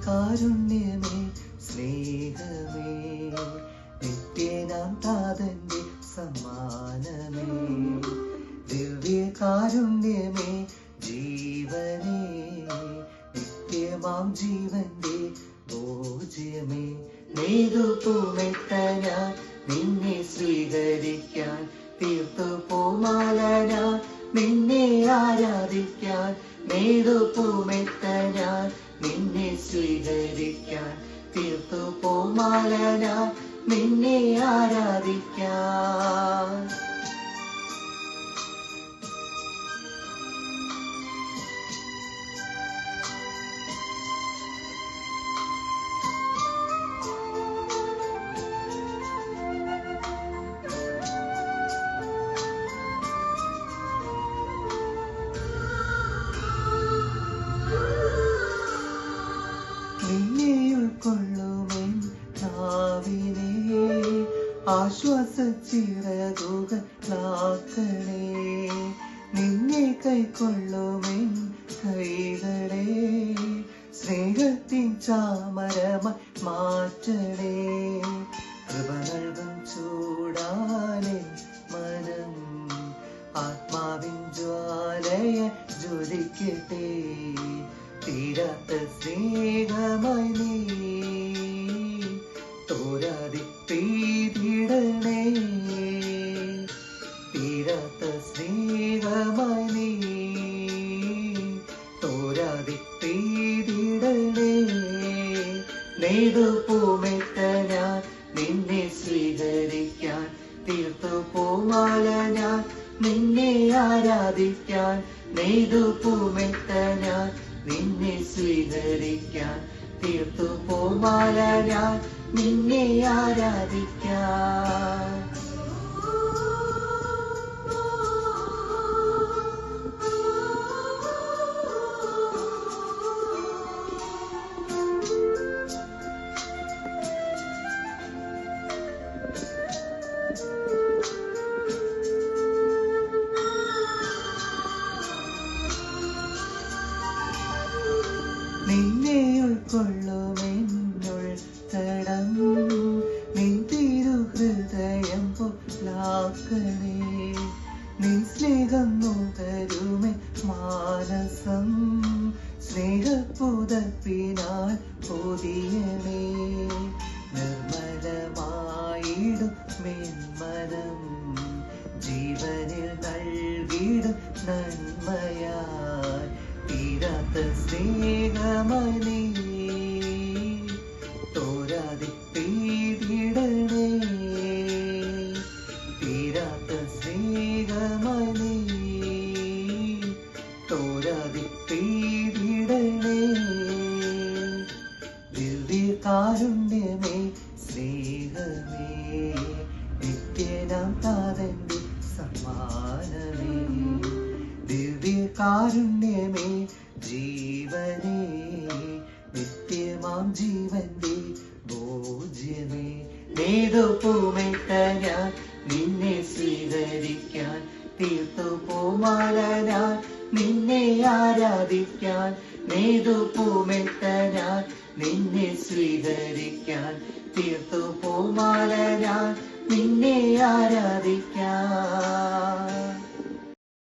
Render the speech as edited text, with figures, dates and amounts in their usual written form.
കാരുണ്യമേ സ്നേഹമേ നിത്യനാം താതന്റെ സമ്മാനമേ ദിവ്യകാരുണ്യമേ ജീവനേ നിത്യമാം ജീവന്റെ ഭോജ്യമേ നെയ്തുപൂമെത്ത ഞാൻ നിന്നെ സ്വീകരിക്കാൻ തീർത്തുപൂമാല ഞാൻ നിന്നെ ആരാധിക്കാൻ നെയ്തുപൂമെത്ത ഞാൻ നിന്നെ സ്വീകരിക്കാൻ തീർത്തുപൂമാല ഞാൻ നിന്നെ ആരാധിക്കാൻ നിന്നെ ഉൾക്കൊള്ളുമെൻ നാവിനെ ആശ്വാസച്ചിറകുകളാക്കണേ നിന്നെ കൈക്കൊള്ളുമെൻ കൈകളെ സ്നേഹത്തിൻ ചാമരമായി മാറ്റണേ കൃപ നൽകും ചൂടാലെ മനം ആത്മാവിൻ ജ്വാലയ ജ്വലിക്കട്ടെ തീരാത്ത സ്നേഹമായി നീ തോരാതെ പെയ്തിടണേ തീരാത്ത സ്നേഹമായി നീ തോരാതെ പെയ്തിടണേ നെയ്തുപൂമെത്ത ഞാൻ നിന്നെ സ്വീകരിക്കാൻ തീർത്തുപൂമാല ഞാൻ നിന്നെ ആരാധിക്കാൻ നെയ്തുപൂമെത്ത ഞാൻ നിന്നെ സ്വീകരിക്കാൻ തീർത്തുപൂമാല ഞാൻ നിന്നെ ആരാധിക്കാൻ നിന്നെ ഉൾക്കൊള്ളുമെന്നുൾ തടം നിൻ തിരുഹൃദയം പോലാക്കണേ നിൻ സ്നേഹം നുകരുമേ മാനസം സ്നേഹപ്പുതപ്പിനാൽ പൊതിയണേ നിർമ്മലമായിടും മെന്മനം ജീവനിൽ നൽകിടും നന്മയായി തീരാത്ത സ്നേഹമായി നീ തോരാതെ പെയ്തിടണേ തീരാത്ത സ്നേഹമായി നീ തോരാതെ പെയ്തിടണേ ദിവ്യകാരുണ്യമേ സ്നേഹമേ നിത്യനാം താതന്റെ സമ്മാനമേ ദിവ്യകാരുണ്യമേ ജീവനേ നിത്യമാം ജീവന്റെ ഭോജ്യമേ നെയ്തുപൂമെത്ത ഞാൻ നിന്നെ സ്വീകരിക്കാൻ തീർത്തുപൂമാല ഞാൻ നിന്നെ ആരാധിക്കാൻ നെയ്തുപൂമെത്ത ഞാൻ നിന്നെ സ്വീകരിക്കാൻ തീർത്തുപൂമാല ഞാൻ നിന്നെ ആരാധിക്കാൻ